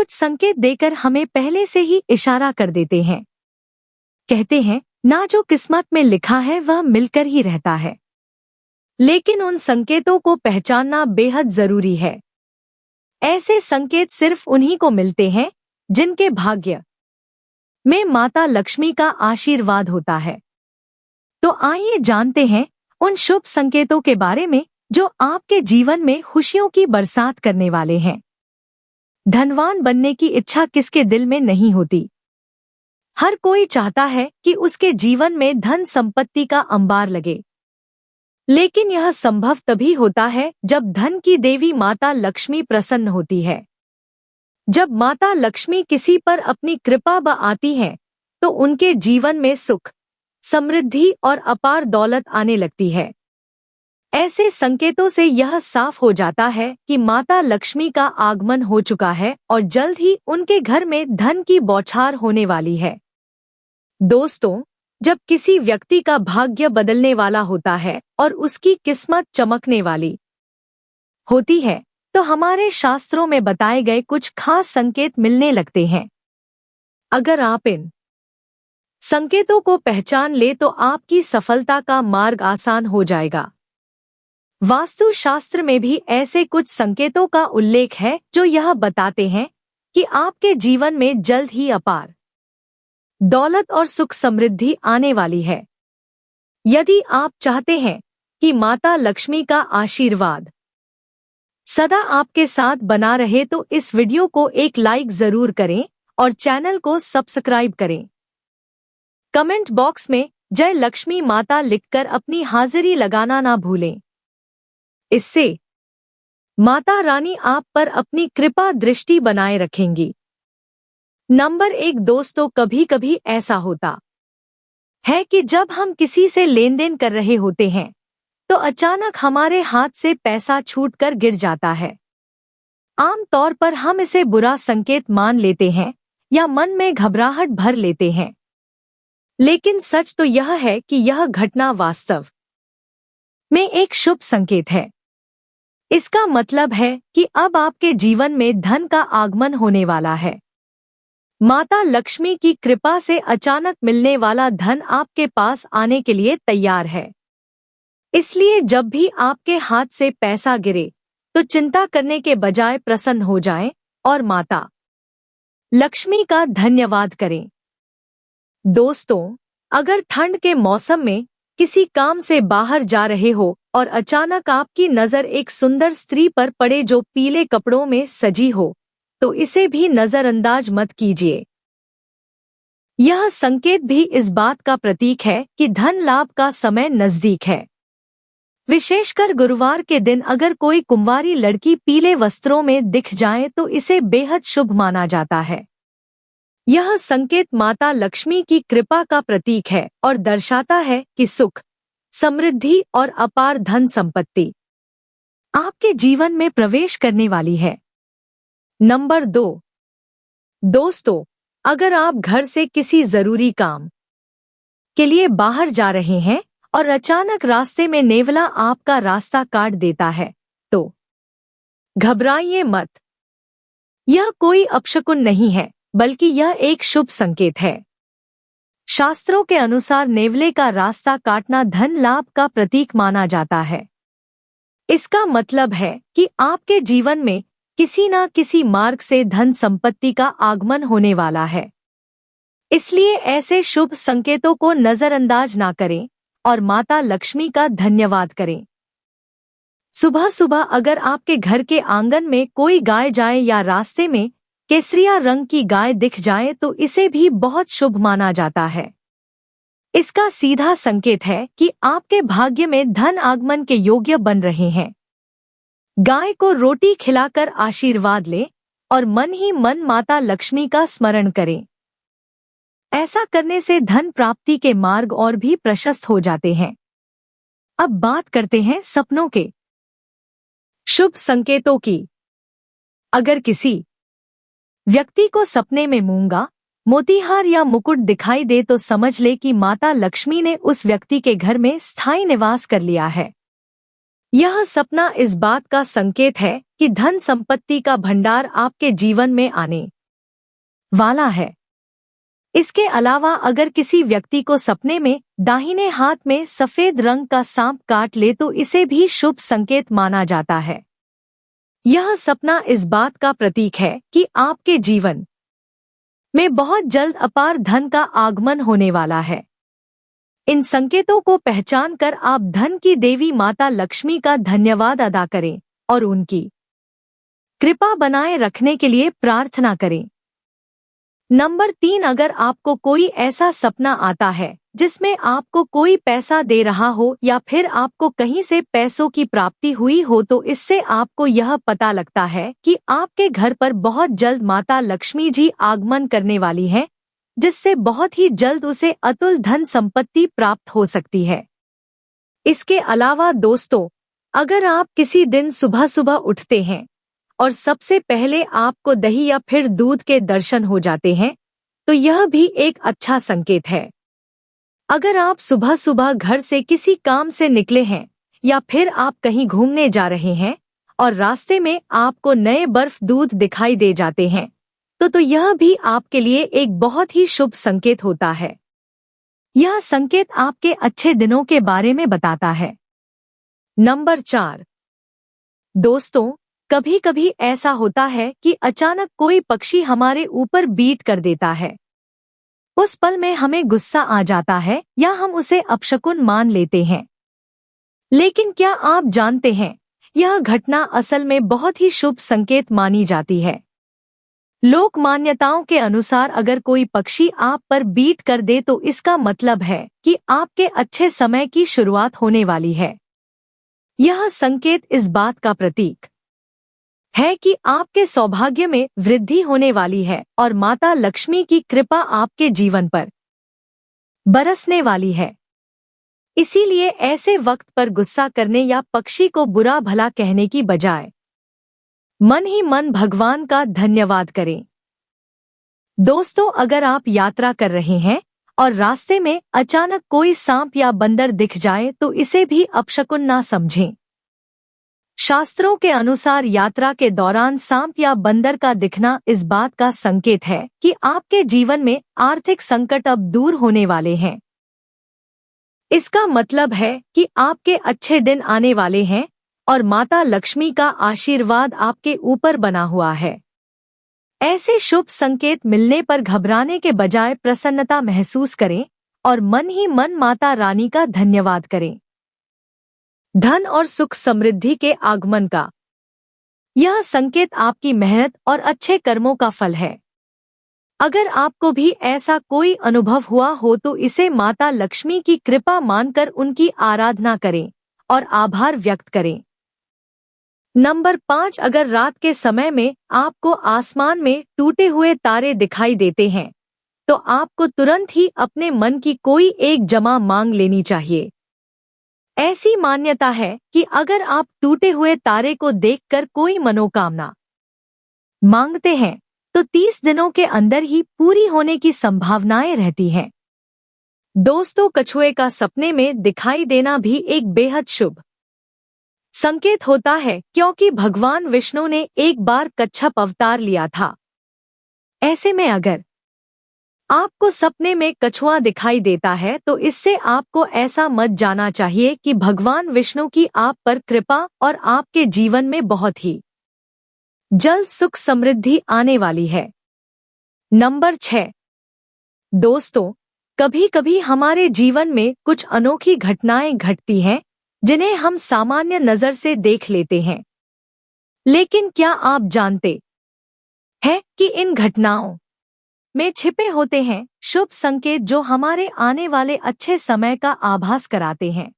कुछ संकेत देकर हमें पहले से ही इशारा कर देते हैं। कहते हैं ना, जो किस्मत में लिखा है वह मिलकर ही रहता है। लेकिन उन संकेतों को पहचानना बेहद जरूरी है। ऐसे संकेत सिर्फ उन्हीं को मिलते हैं जिनके भाग्य में माता लक्ष्मी का आशीर्वाद होता है। तो आइए जानते हैं उन शुभ संकेतों के बारे में जो आपके जीवन में खुशियों की बरसात करने वाले हैं। धनवान बनने की इच्छा किसके दिल में नहीं होती। हर कोई चाहता है कि उसके जीवन में धन संपत्ति का अंबार लगे, लेकिन यह संभव तभी होता है जब धन की देवी माता लक्ष्मी प्रसन्न होती है। जब माता लक्ष्मी किसी पर अपनी कृपा आती है तो उनके जीवन में सुख, समृद्धि और अपार दौलत आने लगती है। ऐसे संकेतों से यह साफ हो जाता है कि माता लक्ष्मी का आगमन हो चुका है और जल्द ही उनके घर में धन की बौछार होने वाली है। दोस्तों, जब किसी व्यक्ति का भाग्य बदलने वाला होता है और उसकी किस्मत चमकने वाली होती है तो हमारे शास्त्रों में बताए गए कुछ खास संकेत मिलने लगते हैं। अगर आप इन संकेतों को पहचान ले तो आपकी सफलता का मार्ग आसान हो जाएगा। वास्तु शास्त्र में भी ऐसे कुछ संकेतों का उल्लेख है जो यह बताते हैं कि आपके जीवन में जल्द ही अपार दौलत और सुख समृद्धि आने वाली है। यदि आप चाहते हैं कि माता लक्ष्मी का आशीर्वाद सदा आपके साथ बना रहे तो इस वीडियो को एक लाइक जरूर करें और चैनल को सब्सक्राइब करें। कमेंट बॉक्स में जय लक्ष्मी माता लिखकर अपनी हाजिरी लगाना ना भूलें। इससे माता रानी आप पर अपनी कृपा दृष्टि बनाए रखेंगी। नंबर 1 दोस्तों, कभी कभी ऐसा होता है कि जब हम किसी से लेन देन कर रहे होते हैं तो अचानक हमारे हाथ से पैसा छूटकर गिर जाता है। आम तौर पर हम इसे बुरा संकेत मान लेते हैं या मन में घबराहट भर लेते हैं, लेकिन सच तो यह है कि यह घटना वास्तव में एक शुभ संकेत है। इसका मतलब है कि अब आपके जीवन में धन का आगमन होने वाला है। माता लक्ष्मी की कृपा से अचानक मिलने वाला धन आपके पास आने के लिए तैयार है। इसलिए जब भी आपके हाथ से पैसा गिरे तो चिंता करने के बजाय प्रसन्न हो जाएं और माता लक्ष्मी का धन्यवाद करें। दोस्तों, अगर ठंड के मौसम में किसी काम से बाहर जा रहे हो और अचानक आपकी नजर एक सुंदर स्त्री पर पड़े जो पीले कपड़ों में सजी हो तो इसे भी नजरअंदाज मत कीजिए। यह संकेत भी इस बात का प्रतीक है कि धन लाभ का समय नजदीक है। विशेषकर गुरुवार के दिन अगर कोई कुंवारी लड़की पीले वस्त्रों में दिख जाए तो इसे बेहद शुभ माना जाता है। यह संकेत माता लक्ष्मी की कृपा का प्रतीक है और दर्शाता है कि सुख, समृद्धि और अपार धन संपत्ति आपके जीवन में प्रवेश करने वाली है। नंबर 2 दोस्तों, अगर आप घर से किसी जरूरी काम के लिए बाहर जा रहे हैं और अचानक रास्ते में नेवला आपका रास्ता काट देता है तो घबराइए मत। यह कोई अपशकुन नहीं है, बल्कि यह एक शुभ संकेत है। शास्त्रों के अनुसार नेवले का रास्ता काटना धन लाभ का प्रतीक माना जाता है। इसका मतलब है कि आपके जीवन में किसी न किसी मार्ग से धन संपत्ति का आगमन होने वाला है। इसलिए ऐसे शुभ संकेतों को नजरअंदाज ना करें और माता लक्ष्मी का धन्यवाद करें। सुबह सुबह अगर आपके घर के आंगन में कोई गाय जाए या रास्ते में केसरिया रंग की गाय दिख जाए तो इसे भी बहुत शुभ माना जाता है। इसका सीधा संकेत है कि आपके भाग्य में धन आगमन के योग्य बन रहे हैं। गाय को रोटी खिलाकर आशीर्वाद लें और मन ही मन माता लक्ष्मी का स्मरण करें। ऐसा करने से धन प्राप्ति के मार्ग और भी प्रशस्त हो जाते हैं। अब बात करते हैं सपनों के शुभ संकेतों की। अगर किसी व्यक्ति को सपने में मूंगा, मोतीहार या मुकुट दिखाई दे तो समझ ले कि माता लक्ष्मी ने उस व्यक्ति के घर में स्थायी निवास कर लिया है। यह सपना इस बात का संकेत है कि धन संपत्ति का भंडार आपके जीवन में आने वाला है। इसके अलावा अगर किसी व्यक्ति को सपने में दाहिने हाथ में सफेद रंग का सांप काट ले तो इसे भी शुभ संकेत माना जाता है। यह सपना इस बात का प्रतीक है कि आपके जीवन में बहुत जल्द अपार धन का आगमन होने वाला है। इन संकेतों को पहचान कर आप धन की देवी माता लक्ष्मी का धन्यवाद अदा करें और उनकी कृपा बनाए रखने के लिए प्रार्थना करें। नंबर 3, अगर आपको कोई ऐसा सपना आता है जिसमें आपको कोई पैसा दे रहा हो या फिर आपको कहीं से पैसों की प्राप्ति हुई हो तो इससे आपको यह पता लगता है कि आपके घर पर बहुत जल्द माता लक्ष्मी जी आगमन करने वाली हैं, जिससे बहुत ही जल्द उसे अतुल धन संपत्ति प्राप्त हो सकती है। इसके अलावा दोस्तों, अगर आप किसी दिन सुबह सुबह उठते हैं और सबसे पहले आपको दही या फिर दूध के दर्शन हो जाते हैं तो यह भी एक अच्छा संकेत है। अगर आप सुबह सुबह घर से किसी काम से निकले हैं या फिर आप कहीं घूमने जा रहे हैं और रास्ते में आपको नए बर्फ दूध दिखाई दे जाते हैं तो यह भी आपके लिए एक बहुत ही शुभ संकेत होता है। यह संकेत आपके अच्छे दिनों के बारे में बताता है। नंबर 4, दोस्तों, कभी कभी ऐसा होता है कि अचानक कोई पक्षी हमारे ऊपर बीट कर देता है। उस पल में हमें गुस्सा आ जाता है या हम उसे अपशकुन मान लेते हैं। लेकिन क्या आप जानते हैं, यह घटना असल में बहुत ही शुभ संकेत मानी जाती है। लोक मान्यताओं के अनुसार अगर कोई पक्षी आप पर बीट कर दे तो इसका मतलब है कि आपके अच्छे समय की शुरुआत होने वाली है। यह संकेत इस बात का प्रतीक है कि आपके सौभाग्य में वृद्धि होने वाली है और माता लक्ष्मी की कृपा आपके जीवन पर बरसने वाली है। इसीलिए ऐसे वक्त पर गुस्सा करने या पक्षी को बुरा भला कहने की बजाय मन ही मन भगवान का धन्यवाद करें। दोस्तों, अगर आप यात्रा कर रहे हैं और रास्ते में अचानक कोई सांप या बंदर दिख जाए तो इसे भी अपशकुन ना समझें। शास्त्रों के अनुसार यात्रा के दौरान सांप या बंदर का दिखना इस बात का संकेत है कि आपके जीवन में आर्थिक संकट अब दूर होने वाले हैं। इसका मतलब है कि आपके अच्छे दिन आने वाले हैं और माता लक्ष्मी का आशीर्वाद आपके ऊपर बना हुआ है। ऐसे शुभ संकेत मिलने पर घबराने के बजाय प्रसन्नता महसूस करें और मन ही मन माता रानी का धन्यवाद करें। धन और सुख समृद्धि के आगमन का यह संकेत आपकी मेहनत और अच्छे कर्मों का फल है। अगर आपको भी ऐसा कोई अनुभव हुआ हो तो इसे माता लक्ष्मी की कृपा मानकर उनकी आराधना करें और आभार व्यक्त करें। नंबर 5, अगर रात के समय में आपको आसमान में टूटे हुए तारे दिखाई देते हैं तो आपको तुरंत ही अपने मन की कोई एक जमा मांग लेनी चाहिए। ऐसी मान्यता है कि अगर आप टूटे हुए तारे को देखकर कोई मनोकामना मांगते हैं तो 30 दिनों के अंदर ही पूरी होने की संभावनाएं रहती हैं। दोस्तों, कछुए का सपने में दिखाई देना भी एक बेहद शुभ संकेत होता है क्योंकि भगवान विष्णु ने एक बार कच्छप अवतार लिया था। ऐसे में अगर आपको सपने में कछुआ दिखाई देता है तो इससे आपको ऐसा मत जाना चाहिए कि भगवान विष्णु की आप पर कृपा और आपके जीवन में बहुत ही जल्द सुख समृद्धि आने वाली है। नंबर 6, दोस्तों, कभी कभी हमारे जीवन में कुछ अनोखी घटनाएं घटती हैं जिन्हें हम सामान्य नजर से देख लेते हैं। लेकिन क्या आप जानते हैं कि इन घटनाओं में छिपे होते हैं शुभ संकेत जो हमारे आने वाले अच्छे समय का आभास कराते हैं।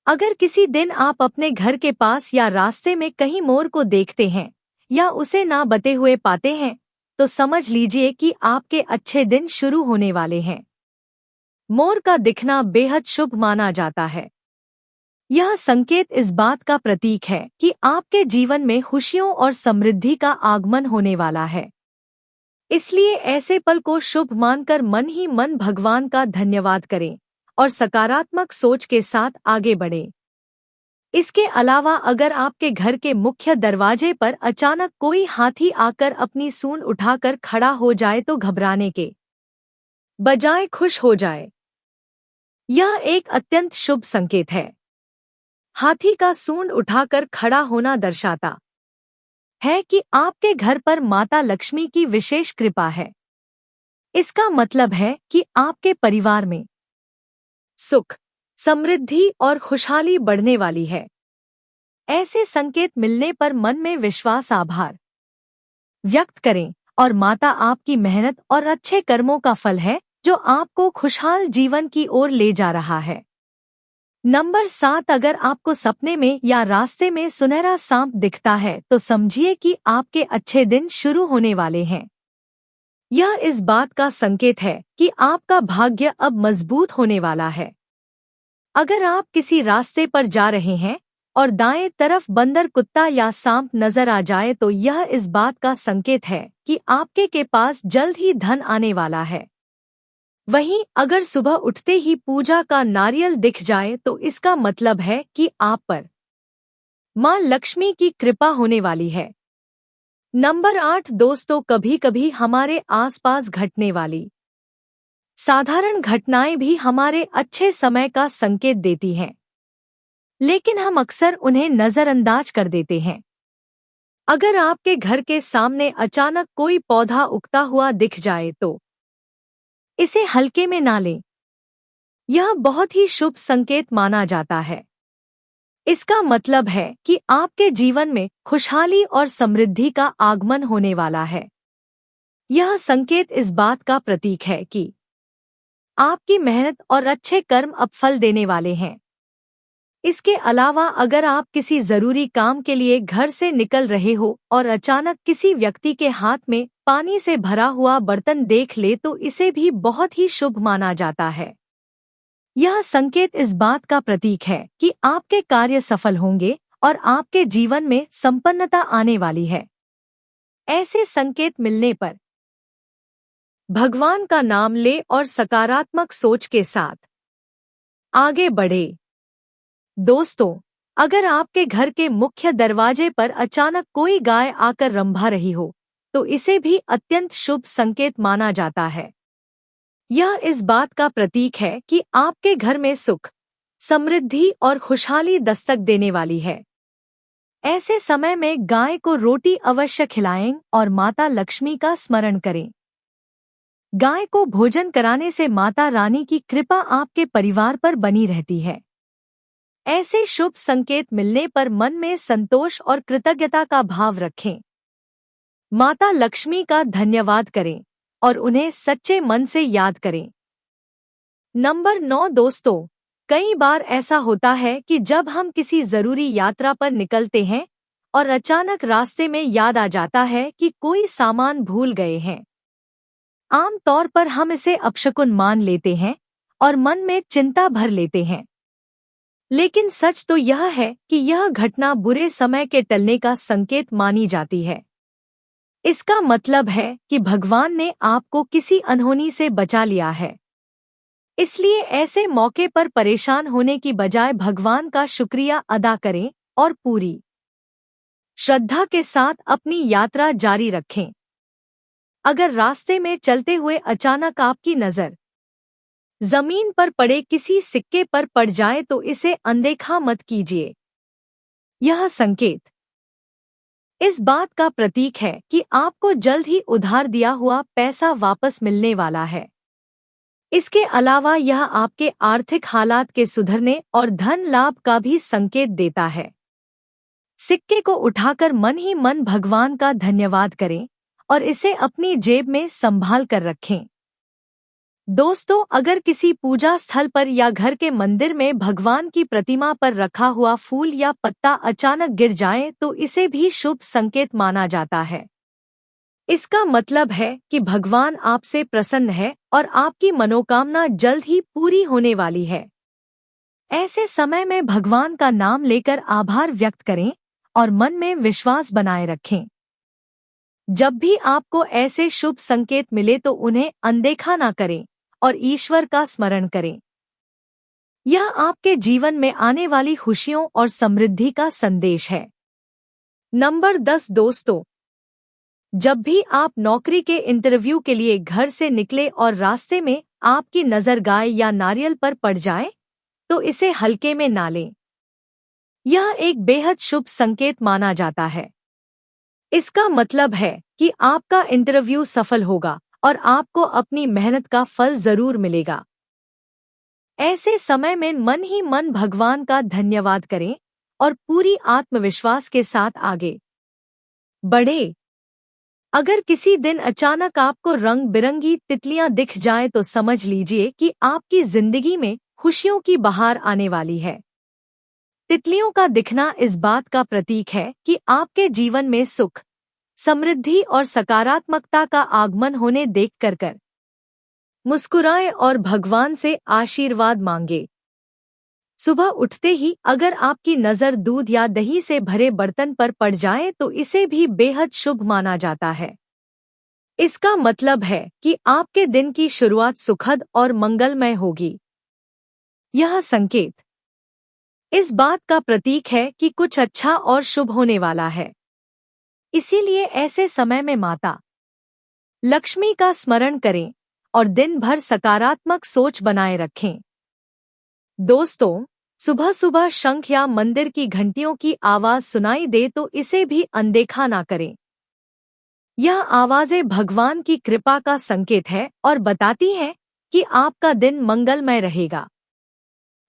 अगर किसी दिन आप अपने घर के पास या रास्ते में कहीं मोर को देखते हैं या उसे ना बते हुए पाते हैं तो समझ लीजिए कि आपके अच्छे दिन शुरू होने वाले हैं। मोर का दिखना बेहद शुभ माना जाता है। यह संकेत इस बात का प्रतीक है कि आपके जीवन में खुशियों और समृद्धि का आगमन होने वाला है। इसलिए ऐसे पल को शुभ मानकर मन ही मन भगवान का धन्यवाद करें और सकारात्मक सोच के साथ आगे बढ़ें। इसके अलावा अगर आपके घर के मुख्य दरवाजे पर अचानक कोई हाथी आकर अपनी सूंड उठाकर खड़ा हो जाए तो घबराने के बजाय खुश हो जाए। यह एक अत्यंत शुभ संकेत है। हाथी का सूंड उठाकर खड़ा होना दर्शाता है कि आपके घर पर माता लक्ष्मी की विशेष कृपा है। इसका मतलब है कि आपके परिवार में सुख, समृद्धि और खुशहाली बढ़ने वाली है। ऐसे संकेत मिलने पर मन में विश्वास, आभार व्यक्त करें और माता आपकी मेहनत और अच्छे कर्मों का फल है जो आपको खुशहाल जीवन की ओर ले जा रहा है। नंबर 7, अगर आपको सपने में या रास्ते में सुनहरा सांप दिखता है तो समझिए कि आपके अच्छे दिन शुरू होने वाले हैं। यह इस बात का संकेत है कि आपका भाग्य अब मजबूत होने वाला है। अगर आप किसी रास्ते पर जा रहे हैं और दाएं तरफ बंदर, कुत्ता या सांप नजर आ जाए तो यह इस बात का संकेत है कि आपके के पास जल्द ही धन आने वाला है। वहीं अगर सुबह उठते ही पूजा का नारियल दिख जाए तो इसका मतलब है कि आप पर मां लक्ष्मी की कृपा होने वाली है। नंबर 8 दोस्तों, कभी कभी हमारे आसपास घटने वाली साधारण घटनाएं भी हमारे अच्छे समय का संकेत देती हैं, लेकिन हम अक्सर उन्हें नजरअंदाज कर देते हैं। अगर आपके घर के सामने अचानक कोई पौधा उगता हुआ दिख जाए तो इसे हल्के में ना लें। यह बहुत ही शुभ संकेत माना जाता है। इसका मतलब है कि आपके जीवन में खुशहाली और समृद्धि का आगमन होने वाला है। यह संकेत इस बात का प्रतीक है कि आपकी मेहनत और अच्छे कर्म अब फल देने वाले हैं। इसके अलावा अगर आप किसी जरूरी काम के लिए घर से निकल रहे हो और अचानक किसी व्यक्ति के हाथ में पानी से भरा हुआ बर्तन देख ले तो इसे भी बहुत ही शुभ माना जाता है। यह संकेत इस बात का प्रतीक है कि आपके कार्य सफल होंगे और आपके जीवन में संपन्नता आने वाली है। ऐसे संकेत मिलने पर भगवान का नाम ले और सकारात्मक सोच के साथ आगे बढ़े। दोस्तों, अगर आपके घर के मुख्य दरवाजे पर अचानक कोई गाय आकर रंभा रही हो तो इसे भी अत्यंत शुभ संकेत माना जाता है। यह इस बात का प्रतीक है कि आपके घर में सुख, समृद्धि और खुशहाली दस्तक देने वाली है। ऐसे समय में गाय को रोटी अवश्य खिलाएं और माता लक्ष्मी का स्मरण करें। गाय को भोजन कराने से माता रानी की कृपा आपके परिवार पर बनी रहती है। ऐसे शुभ संकेत मिलने पर मन में संतोष और कृतज्ञता का भाव रखें। माता लक्ष्मी का धन्यवाद करें और उन्हें सच्चे मन से याद करें। नंबर 9 दोस्तों, कई बार ऐसा होता है कि जब हम किसी जरूरी यात्रा पर निकलते हैं और अचानक रास्ते में याद आ जाता है कि कोई सामान भूल गए हैं। आम तौर पर हम इसे अपशकुन मान लेते हैं और मन में चिंता भर लेते हैं, लेकिन सच तो यह है कि यह घटना बुरे समय के टलने का संकेत मानी जाती है। इसका मतलब है कि भगवान ने आपको किसी अनहोनी से बचा लिया है। इसलिए ऐसे मौके पर परेशान होने की बजाय भगवान का शुक्रिया अदा करें और पूरी श्रद्धा के साथ अपनी यात्रा जारी रखें। अगर रास्ते में चलते हुए अचानक आपकी नजर जमीन पर पड़े किसी सिक्के पर पड़ जाए तो इसे अनदेखा मत कीजिए। यह संकेत इस बात का प्रतीक है कि आपको जल्द ही उधार दिया हुआ पैसा वापस मिलने वाला है। इसके अलावा यह आपके आर्थिक हालात के सुधरने और धन लाभ का भी संकेत देता है। सिक्के को उठाकर मन ही मन भगवान का धन्यवाद करें और इसे अपनी जेब में संभाल कर रखें। दोस्तों, अगर किसी पूजा स्थल पर या घर के मंदिर में भगवान की प्रतिमा पर रखा हुआ फूल या पत्ता अचानक गिर जाए तो इसे भी शुभ संकेत माना जाता है। इसका मतलब है कि भगवान आपसे प्रसन्न है और आपकी मनोकामना जल्द ही पूरी होने वाली है। ऐसे समय में भगवान का नाम लेकर आभार व्यक्त करें और मन में विश्वास बनाए रखें। जब भी आपको ऐसे शुभ संकेत मिले तो उन्हें अनदेखा ना करें और ईश्वर का स्मरण करें। यह आपके जीवन में आने वाली खुशियों और समृद्धि का संदेश है। नंबर 10 दोस्तों, जब भी आप नौकरी के इंटरव्यू के लिए घर से निकले और रास्ते में आपकी नजर गाय या नारियल पर पड़ जाए, तो इसे हल्के में ना लें। यह एक बेहद शुभ संकेत माना जाता है। इसका मतलब है कि आपका इंटरव्यू सफल होगा और आपको अपनी मेहनत का फल जरूर मिलेगा। ऐसे समय में मन ही मन भगवान का धन्यवाद करें और पूरी आत्मविश्वास के साथ आगे बढ़े। अगर किसी दिन अचानक आपको रंग बिरंगी तितलियां दिख जाए तो समझ लीजिए कि आपकी जिंदगी में खुशियों की बहार आने वाली है। तितलियों का दिखना इस बात का प्रतीक है कि आपके जीवन में सुख, समृद्धि और सकारात्मकता का आगमन होने देख कर मुस्कुराएं और भगवान से आशीर्वाद मांगे। सुबह उठते ही अगर आपकी नज़र दूध या दही से भरे बर्तन पर पड़ जाए तो इसे भी बेहद शुभ माना जाता है। इसका मतलब है कि आपके दिन की शुरुआत सुखद और मंगलमय होगी। यह संकेत इस बात का प्रतीक है कि कुछ अच्छा और शुभ होने वाला है। इसीलिए ऐसे समय में माता लक्ष्मी का स्मरण करें और दिन भर सकारात्मक सोच बनाए रखें। दोस्तों, सुबह सुबह शंख या मंदिर की घंटियों की आवाज सुनाई दे तो इसे भी अनदेखा ना करें। यह आवाजें भगवान की कृपा का संकेत है और बताती हैं कि आपका दिन मंगलमय रहेगा।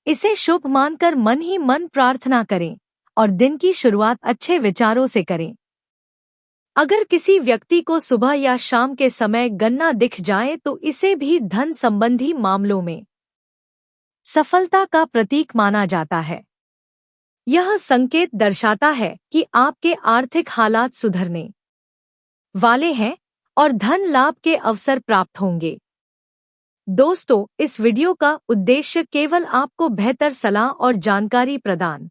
इसे शुभ मानकर मन ही मन प्रार्थना करें और दिन की शुरुआत अच्छे विचारों से करें। अगर किसी व्यक्ति को सुबह या शाम के समय गन्ना दिख जाए तो इसे भी धन संबंधी मामलों में सफलता का प्रतीक माना जाता है। यह संकेत दर्शाता है कि आपके आर्थिक हालात सुधरने वाले हैं और धन लाभ के अवसर प्राप्त होंगे। दोस्तों, इस वीडियो का उद्देश्य केवल आपको बेहतर सलाह और जानकारी प्रदान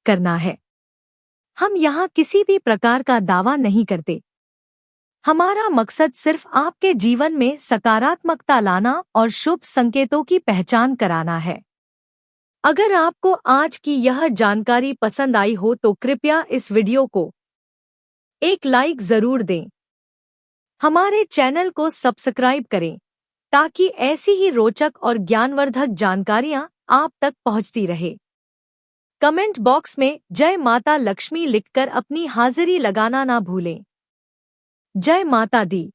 करना है। हम यहाँ किसी भी प्रकार का दावा नहीं करते। हमारा मकसद सिर्फ आपके जीवन में सकारात्मकता लाना और शुभ संकेतों की पहचान कराना है। अगर आपको आज की यह जानकारी पसंद आई हो तो कृपया इस वीडियो को एक लाइक जरूर दें। हमारे चैनल को सब्सक्राइब करें ताकि ऐसी ही रोचक और ज्ञानवर्धक जानकारियां आप तक पहुंचती रहे। कमेंट बॉक्स में जय माता लक्ष्मी लिखकर अपनी हाजिरी लगाना ना भूलें। जय माता दी।